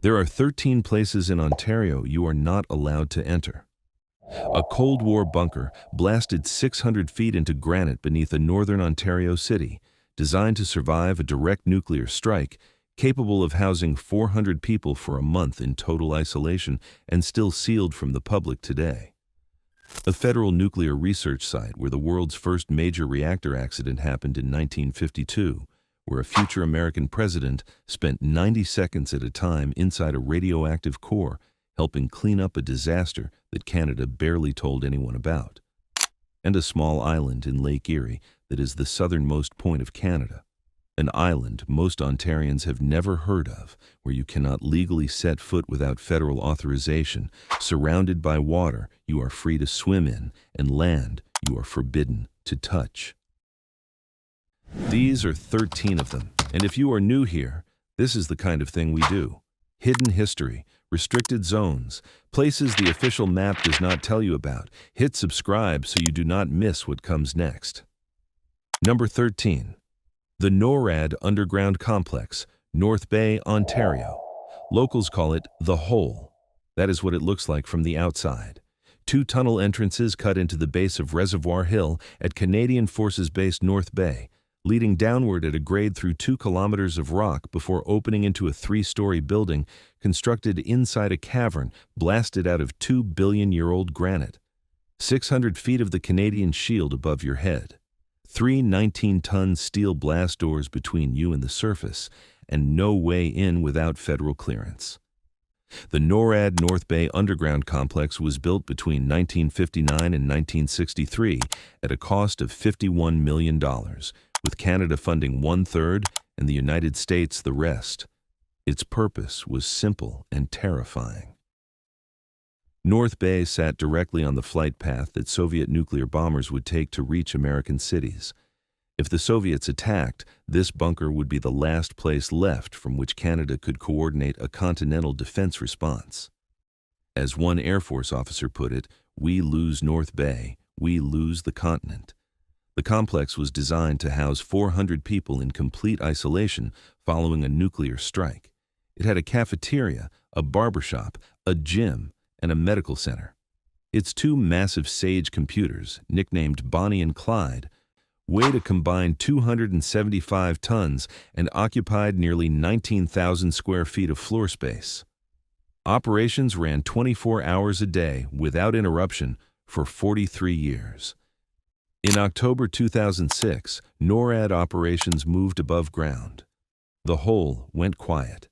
There are 13 places in Ontario you are not allowed to enter. A Cold War bunker blasted 600 feet into granite beneath a northern Ontario city, designed to survive a direct nuclear strike, capable of housing 400 people for a month in total isolation and still sealed from the public today. A federal nuclear research site where the world's first major reactor accident happened in 1952, where a future American president spent 90 seconds at a time inside a radioactive core, helping clean up a disaster that Canada barely told anyone about. And a small island in Lake Erie that is the southernmost point of Canada. An island most Ontarians have never heard of, where you cannot legally set foot without federal authorization, surrounded by water you are free to swim in, and land you are forbidden to touch. These are 13 of them, and if you are new here, this is the kind of thing we do. Hidden history, restricted zones, places the official map does not tell you about. Hit subscribe so you do not miss what comes next. Number 13. The NORAD Underground Complex, North Bay, Ontario. Locals call it the Hole. That is what it looks like from the outside. 2 tunnel entrances cut into the base of Reservoir Hill at Canadian Forces Base North Bay, leading downward at a grade through 2 kilometers of rock before opening into a 3-story building constructed inside a cavern blasted out of 2-billion-year-old granite. 600 feet of the Canadian Shield above your head. 3 19-ton steel blast doors between you and the surface, and no way in without federal clearance. The NORAD North Bay Underground Complex was built between 1959 and 1963 at a cost of $51 million, with Canada funding 1/3 and the United States the rest. Its purpose was simple and terrifying. North Bay sat directly on the flight path that Soviet nuclear bombers would take to reach American cities. If the Soviets attacked, this bunker would be the last place left from which Canada could coordinate a continental defense response. As one Air Force officer put it, "We lose North Bay, we lose the continent." The complex was designed to house 400 people in complete isolation following a nuclear strike. It had a cafeteria, a barbershop, a gym, and a medical center. Its 2 massive Sage computers, nicknamed Bonnie and Clyde, weighed a combined 275 tons and occupied nearly 19,000 square feet of floor space. Operations ran 24 hours a day without interruption for 43 years. In October 2006, NORAD operations moved above ground. The Hole went quiet.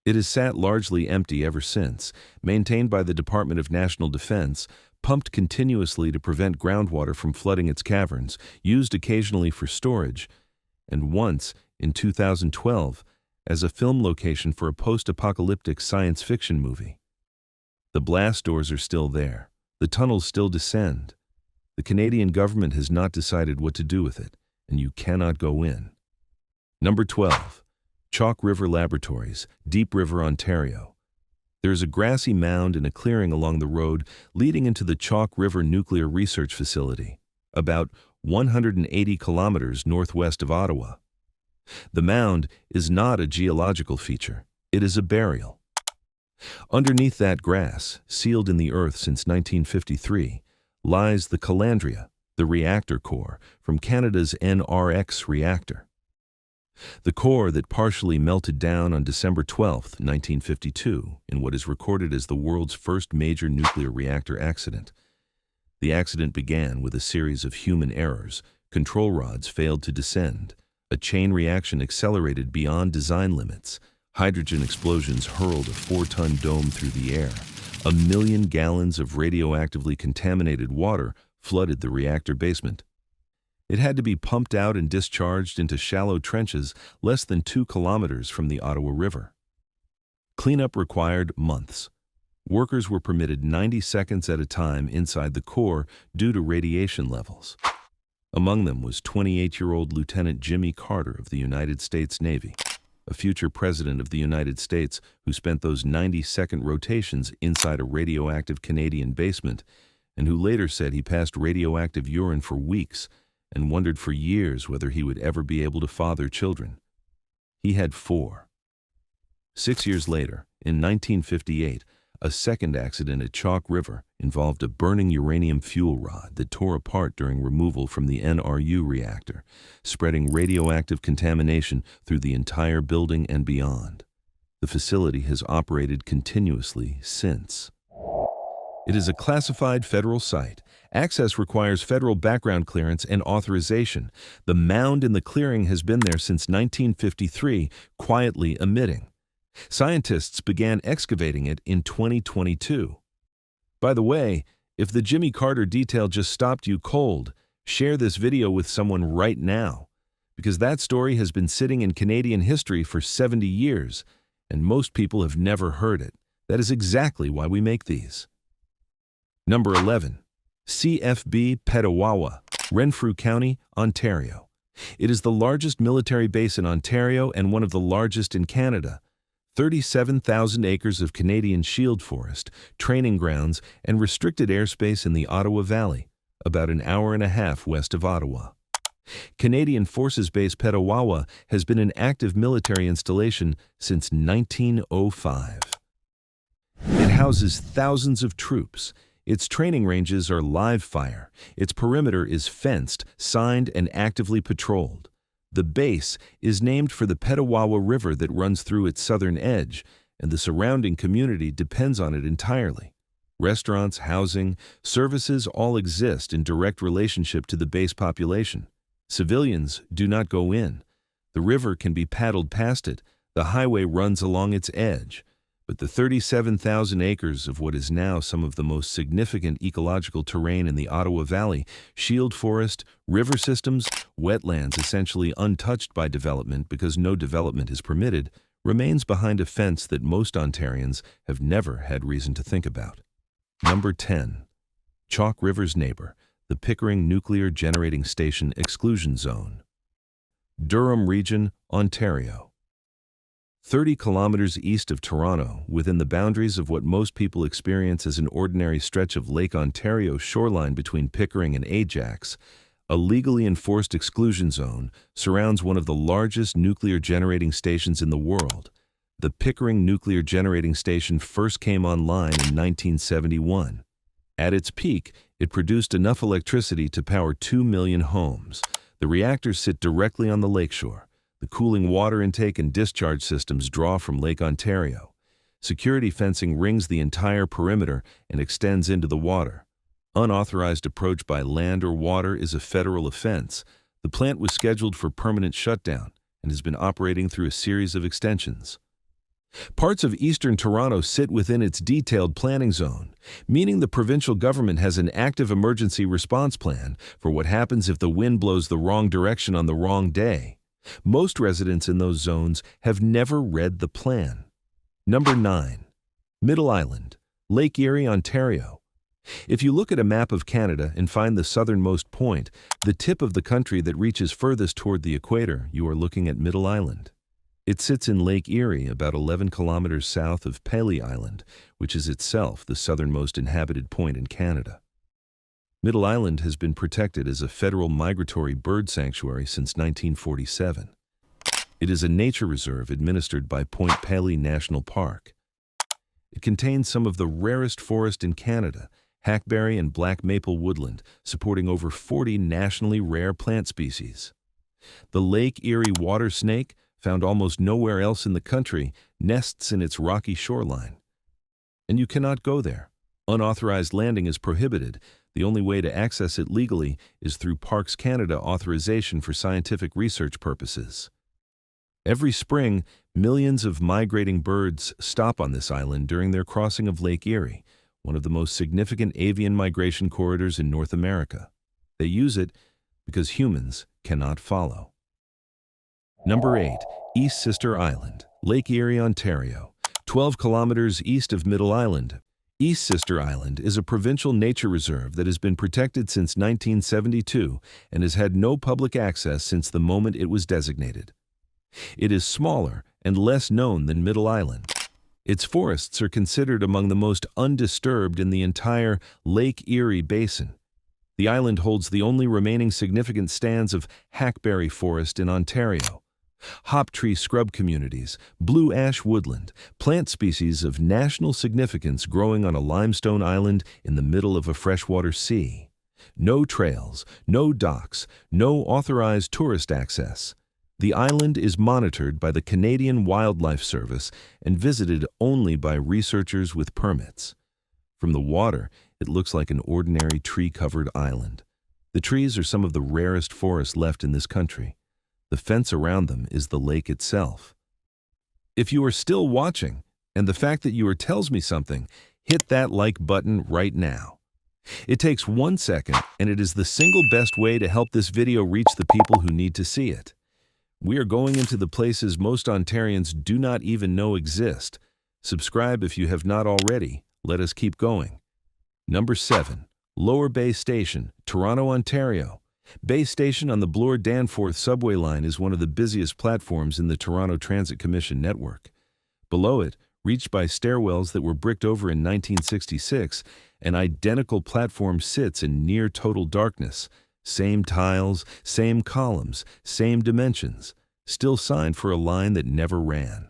It has sat largely empty ever since, maintained by the Department of National Defense, pumped continuously to prevent groundwater from flooding its caverns, used occasionally for storage, and once, in 2012, as a film location for a post-apocalyptic science fiction movie. The blast doors are still there. The tunnels still descend. The Canadian government has not decided what to do with it, and you cannot go in. Number 12. Chalk River Laboratories, Deep River, Ontario. There is a grassy mound in a clearing along the road leading into the Chalk River Nuclear Research Facility, about 180 kilometers northwest of Ottawa. The mound is not a geological feature, it is a burial. Underneath that grass, sealed in the earth since 1953, lies the calandria, the reactor core from Canada's NRX reactor. The core that partially melted down on December 12, 1952, in what is recorded as the world's first major nuclear reactor accident. The accident began with a series of human errors. Control rods failed to descend. A chain reaction accelerated beyond design limits. Hydrogen explosions hurled a 4-ton dome through the air. 1 million gallons of radioactively contaminated water flooded the reactor basement. It had to be pumped out and discharged into shallow trenches less than 2 kilometers from the Ottawa River. Cleanup required months. Workers were permitted 90 seconds at a time inside the core due to radiation levels. Among them was 28-year-old Lieutenant Jimmy Carter of the United States Navy, a future president of the United States who spent those 90-second rotations inside a radioactive Canadian basement, and who later said he passed radioactive urine for weeks and wondered for years whether he would ever be able to father children. He had 4. 6 years later, In 1958, a second accident at Chalk River involved a burning uranium fuel rod that tore apart during removal from the NRU reactor, spreading radioactive contamination through the entire building and beyond. The facility has operated continuously since. It is a classified federal site. Access requires federal background clearance and authorization. The mound in the clearing has been there since 1953, quietly emitting. Scientists began excavating it in 2022. By the way, if the Jimmy Carter detail just stopped you cold, share this video with someone right now, because that story has been sitting in Canadian history for 70 years, and most people have never heard it. That is exactly why we make these. Number 11. CFB Petawawa, Renfrew County, Ontario. It is the largest military base in Ontario and one of the largest in Canada. 37,000 acres of Canadian shield forest, training grounds, and restricted airspace in the Ottawa Valley, about an hour and a half west of Ottawa. Canadian Forces Base Petawawa has been an active military installation since 1905. It houses thousands of troops. Its training ranges are live fire. Its perimeter is fenced, signed, and actively patrolled. The base is named for the Petawawa River that runs through its southern edge, and the surrounding community depends on it entirely. Restaurants, housing, services all exist in direct relationship to the base population. Civilians do not go in. The river can be paddled past it. The highway runs along its edge. But the 37,000 acres of what is now some of the most significant ecological terrain in the Ottawa Valley, shield forest, river systems, wetlands essentially untouched by development because no development is permitted, remains behind a fence that most Ontarians have never had reason to think about. Number 10. Chalk River's neighbor, the Pickering Nuclear Generating Station Exclusion Zone. Durham Region, Ontario. 30 kilometers east of Toronto, within the boundaries of what most people experience as an ordinary stretch of Lake Ontario shoreline between Pickering and Ajax, a legally enforced exclusion zone surrounds one of the largest nuclear generating stations in the world. The Pickering Nuclear Generating Station first came online in 1971. At its peak, it produced enough electricity to power 2 million homes. The reactors sit directly on the Lakeshore. The cooling water intake and discharge systems draw from Lake Ontario. Security fencing rings the entire perimeter and extends into the water. Unauthorized approach by land or water is a federal offense. The plant was scheduled for permanent shutdown and has been operating through a series of extensions. Parts of eastern Toronto sit within its detailed planning zone, meaning the provincial government has an active emergency response plan for what happens if the wind blows the wrong direction on the wrong day. Most residents in those zones have never read the plan. Number 9. Middle Island, Lake Erie, Ontario. If you look at a map of Canada and find the southernmost point, the tip of the country that reaches furthest toward the equator, you are looking at Middle Island. It sits in Lake Erie, about 11 kilometers south of Pelly Island, which is itself the southernmost inhabited point in Canada. Middle Island has been protected as a federal migratory bird sanctuary since 1947. It is a nature reserve administered by Point Pelly National Park. It contains some of the rarest forest in Canada, hackberry and black maple woodland, supporting over 40 nationally rare plant species. The Lake Erie water snake, found almost nowhere else in the country, nests in its rocky shoreline. And you cannot go there. Unauthorized landing is prohibited. The only way to access it legally is through Parks Canada authorization for scientific research purposes. Every spring, millions of migrating birds stop on this island during their crossing of Lake Erie, one of the most significant avian migration corridors in North America. They use it because humans cannot follow. Number 8. East Sister Island, Lake Erie, Ontario. 12 kilometers east of Middle Island. East Sister Island is a provincial nature reserve that has been protected since 1972 and has had no public access since the moment it was designated. It is smaller and less known than Middle Island. Its forests are considered among the most undisturbed in the entire Lake Erie Basin. The island holds the only remaining significant stands of hackberry forest in Ontario. Hop tree scrub communities, blue ash woodland, plant species of national significance growing on a limestone island in the middle of a freshwater sea. No trails, no docks, no authorized tourist access. The island is monitored by the Canadian Wildlife Service and visited only by researchers with permits. From the water, it looks like an ordinary tree-covered island. The trees are some of the rarest forests left in this country. The fence around them is the lake itself. If you are still watching, and the fact that you are tells me something, hit that like button right now. It takes 1 second, and it is the single best way to help this video reach the people who need to see it. We are going into the places most Ontarians do not even know exist. Subscribe if you have not already. Let us keep going. Number 7. Lower Bay Station, Toronto, Ontario. Bay Station on the Bloor-Danforth subway line is one of the busiest platforms in the Toronto Transit Commission network. Below it, reached by stairwells that were bricked over in 1966, an identical platform sits in near total darkness. Same tiles, same columns, same dimensions, still signed for a line that never ran.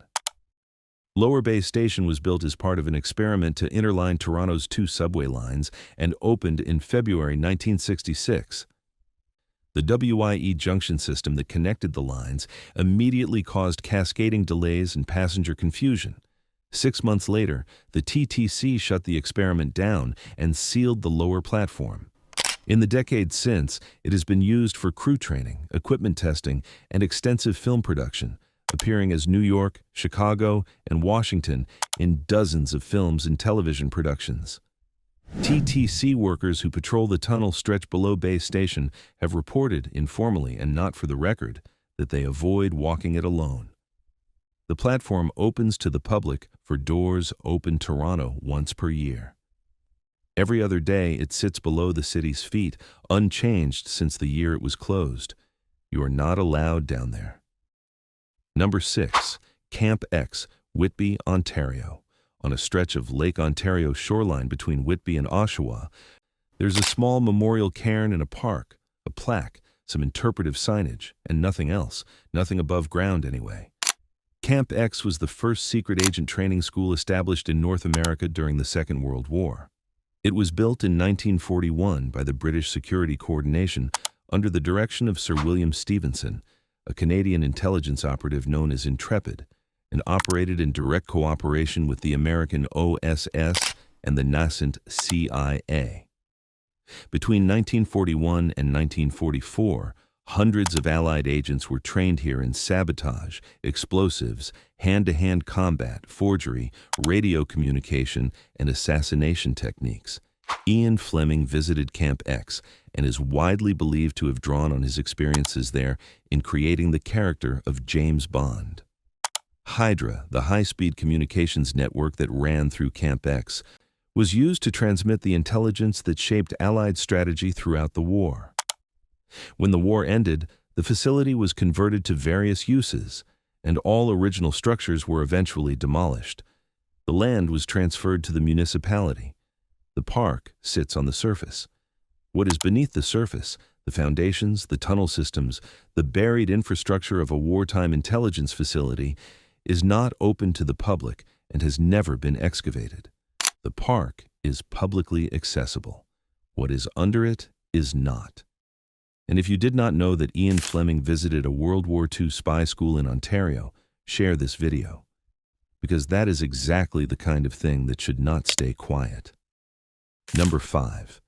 Lower Bay Station was built as part of an experiment to interline Toronto's 2 subway lines and opened in February 1966. The WIE junction system that connected the lines immediately caused cascading delays and passenger confusion. 6 months later, the TTC shut the experiment down and sealed the lower platform. In the decades since, it has been used for crew training, equipment testing, and extensive film production, appearing as New York, Chicago, and Washington in dozens of films and television productions. TTC workers who patrol the tunnel stretch below Bay Station have reported, informally and not for the record, that they avoid walking it alone. The platform opens to the public for Doors Open Toronto once per year. Every other day, it sits below the city's feet, unchanged since the year it was closed. You are not allowed down there. Number 6. Camp X, Whitby, Ontario. On a stretch of Lake Ontario shoreline between Whitby and Oshawa, there's a small memorial cairn and a park, a plaque, some interpretive signage, and nothing else, nothing above ground anyway. Camp X was the first secret agent training school established in North America during the Second World War. It was built in 1941 by the British Security Coordination under the direction of Sir William Stevenson, a Canadian intelligence operative known as Intrepid, and operated in direct cooperation with the American OSS and the nascent CIA. Between 1941 and 1944, hundreds of Allied agents were trained here in sabotage, explosives, hand-to-hand combat, forgery, radio communication, and assassination techniques. Ian Fleming visited Camp X and is widely believed to have drawn on his experiences there in creating the character of James Bond. Hydra, the high-speed communications network that ran through Camp X, was used to transmit the intelligence that shaped Allied strategy throughout the war. When the war ended, the facility was converted to various uses, and all original structures were eventually demolished. The land was transferred to the municipality. The park sits on the surface. What is beneath the surface, the foundations, the tunnel systems, the buried infrastructure of a wartime intelligence facility, is not open to the public and has never been excavated. The park is publicly accessible. What is under it is not. And if you did not know that Ian Fleming visited a World War II spy school in Ontario, share this video, because that is exactly the kind of thing that should not stay quiet. Number 5.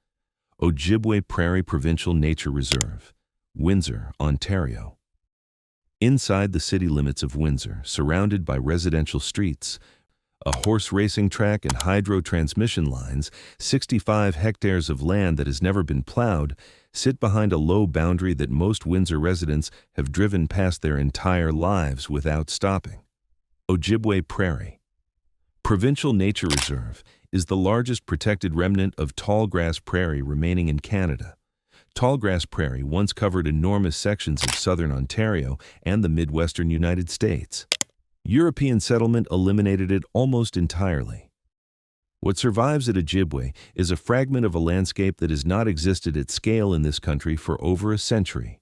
Ojibway Prairie Provincial Nature Reserve, Windsor, Ontario. Inside the city limits of Windsor, surrounded by residential streets, a horse racing track and hydro transmission lines, 65 hectares of land that has never been plowed, sit behind a low boundary that most Windsor residents have driven past their entire lives without stopping. Ojibway Prairie Provincial Nature Reserve is the largest protected remnant of tallgrass prairie remaining in Canada. Tallgrass prairie once covered enormous sections of southern Ontario and the Midwestern United States. European settlement eliminated it almost entirely. What survives at Ojibway is a fragment of a landscape that has not existed at scale in this country for over a century.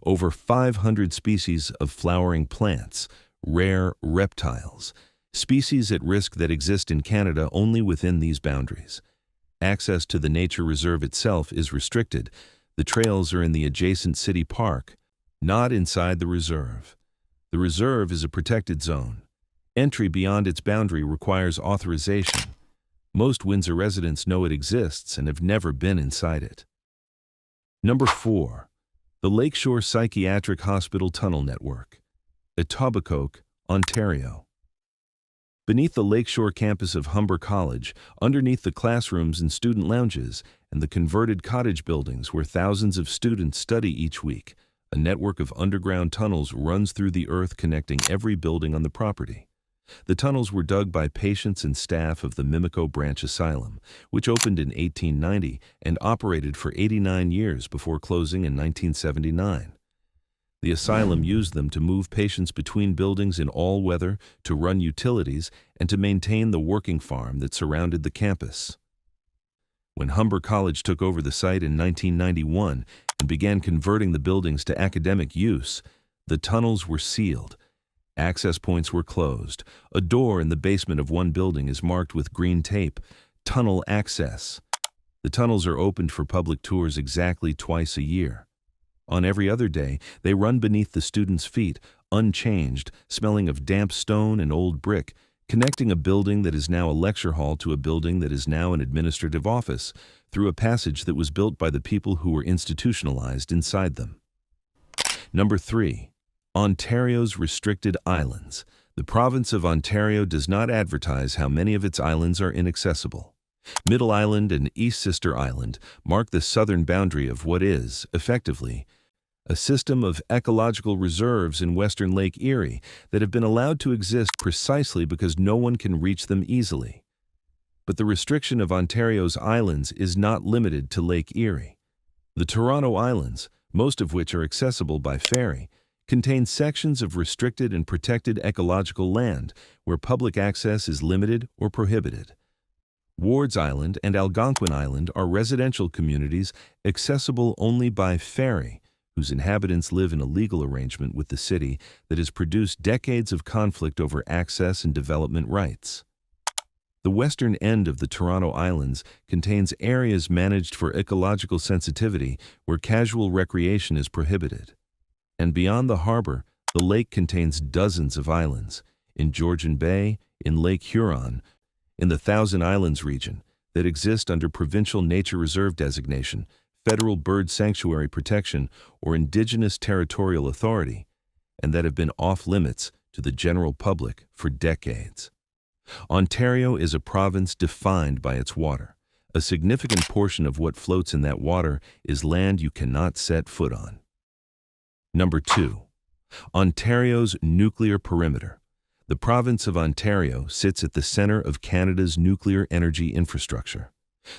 over 500 species of flowering plants, rare reptiles, species at risk that exist in Canada only within these boundaries. Access to the nature reserve itself is restricted. The trails are in the adjacent city park, not inside the reserve. The reserve is a protected zone. Entry beyond its boundary requires authorization. Most Windsor residents know it exists and have never been inside it. Number 4. The Lakeshore Psychiatric Hospital Tunnel Network, Etobicoke, Ontario. Beneath the Lakeshore campus of Humber College, underneath the classrooms and student lounges, and the converted cottage buildings where thousands of students study each week, a network of underground tunnels runs through the earth connecting every building on the property. The tunnels were dug by patients and staff of the Mimico Branch Asylum, which opened in 1890 and operated for 89 years before closing in 1979. The asylum used them to move patients between buildings in all weather, to run utilities, and to maintain the working farm that surrounded the campus. When Humber College took over the site in 1991 and began converting the buildings to academic use, the tunnels were sealed. Access points were closed. A door in the basement of one building is marked with green tape, "Tunnel Access." The tunnels are opened for public tours exactly twice a year. On every other day, they run beneath the students' feet, unchanged, smelling of damp stone and old brick, connecting a building that is now a lecture hall to a building that is now an administrative office, through a passage that was built by the people who were institutionalized inside them. Number 3. Ontario's restricted islands. The province of Ontario does not advertise how many of its islands are inaccessible. Middle Island and East Sister Island mark the southern boundary of what is, effectively, a system of ecological reserves in western Lake Erie that have been allowed to exist precisely because no one can reach them easily. But the restriction of Ontario's islands is not limited to Lake Erie. The Toronto Islands, most of which are accessible by ferry, contain sections of restricted and protected ecological land where public access is limited or prohibited. Wards Island and Algonquin Island are residential communities accessible only by ferry, whose inhabitants live in a legal arrangement with the city that has produced decades of conflict over access and development rights. The western end of the Toronto Islands contains areas managed for ecological sensitivity where casual recreation is prohibited. And beyond the harbor, the lake contains dozens of islands, in Georgian Bay, in Lake Huron, in the Thousand Islands region, that exist under provincial nature reserve designation, federal bird sanctuary protection, or indigenous territorial authority, and that have been off-limits to the general public for decades. Ontario is a province defined by its water. A significant portion of what floats in that water is land you cannot set foot on. Number 2. Ontario's nuclear perimeter. The province of Ontario sits at the center of Canada's nuclear energy infrastructure.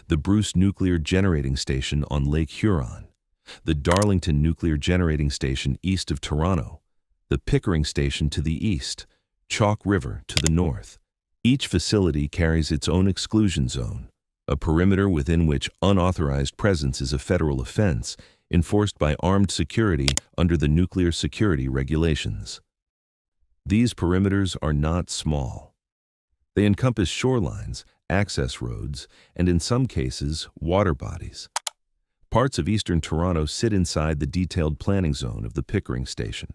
The Bruce Nuclear Generating Station on Lake Huron, the Darlington Nuclear Generating Station east of Toronto, the Pickering Station to the east, Chalk River to the north. Each facility carries its own exclusion zone, a perimeter within which unauthorized presence is a federal offense, enforced by armed security under the nuclear security regulations. These perimeters are not small. They encompass shorelines, access roads, and in some cases, water bodies. Parts of eastern Toronto sit inside the detailed planning zone of the Pickering Station.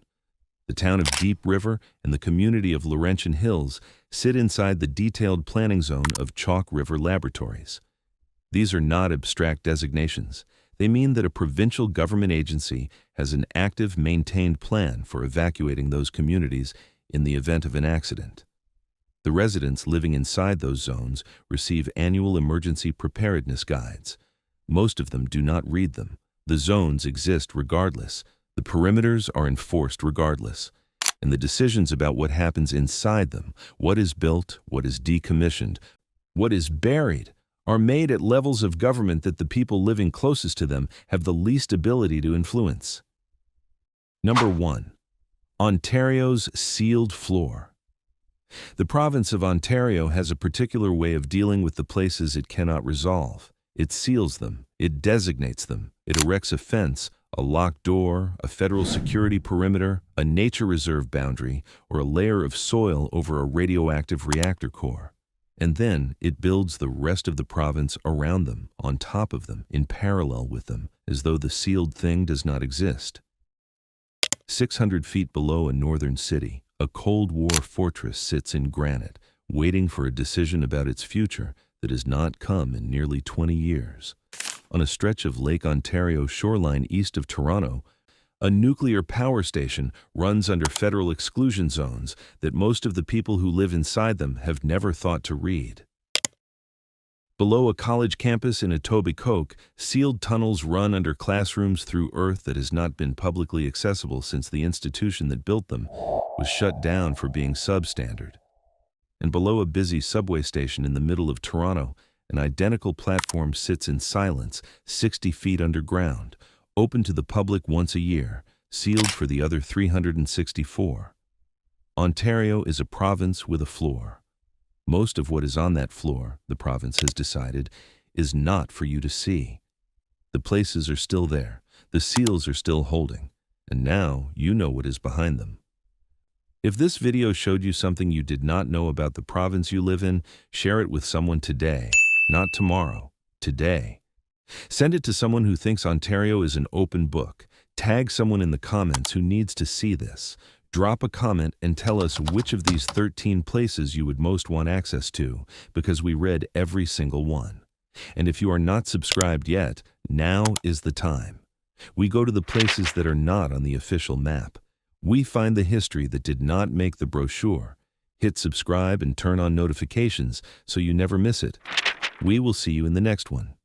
The town of Deep River and the community of Laurentian Hills sit inside the detailed planning zone of Chalk River Laboratories. These are not abstract designations. They mean that a provincial government agency has an active, maintained plan for evacuating those communities in the event of an accident. The residents living inside those zones receive annual emergency preparedness guides. Most of them do not read them. The zones exist regardless. The perimeters are enforced regardless. And the decisions about what happens inside them, what is built, what is decommissioned, what is buried, are made at levels of government that the people living closest to them have the least ability to influence. Number 1. Ontario's sealed floor. The province of Ontario has a particular way of dealing with the places it cannot resolve. It seals them, it designates them, it erects a fence, A locked door, a federal security perimeter, a nature reserve boundary, or a layer of soil over a radioactive reactor core. And then it builds the rest of the province around them, on top of them, in parallel with them, as though the sealed thing does not exist. 600 feet below a northern city, a Cold War fortress sits in granite, waiting for a decision about its future that has not come in nearly 20 years. On a stretch of Lake Ontario shoreline east of Toronto, a nuclear power station runs under federal exclusion zones that most of the people who live inside them have never thought to read. Below a college campus in Etobicoke, sealed tunnels run under classrooms through earth that has not been publicly accessible since the institution that built them was shut down for being substandard. And below a busy subway station in the middle of Toronto, an identical platform sits in silence, 60 feet underground, open to the public once a year, sealed for the other 364. Ontario is a province with a floor. Most of what is on that floor, the province has decided, is not for you to see. The places are still there, the seals are still holding, and now you know what is behind them. If this video showed you something you did not know about the province you live in, share it with someone today. Not tomorrow, today. Send it to someone who thinks Ontario is an open book. Tag someone in the comments who needs to see this. Drop a comment and tell us which of these 13 places you would most want access to, because we read every single one. And if you are not subscribed yet, now is the time. We go to the places that are not on the official map. We find the history that did not make the brochure. Hit subscribe and turn on notifications so you never miss it. We will see you in the next one.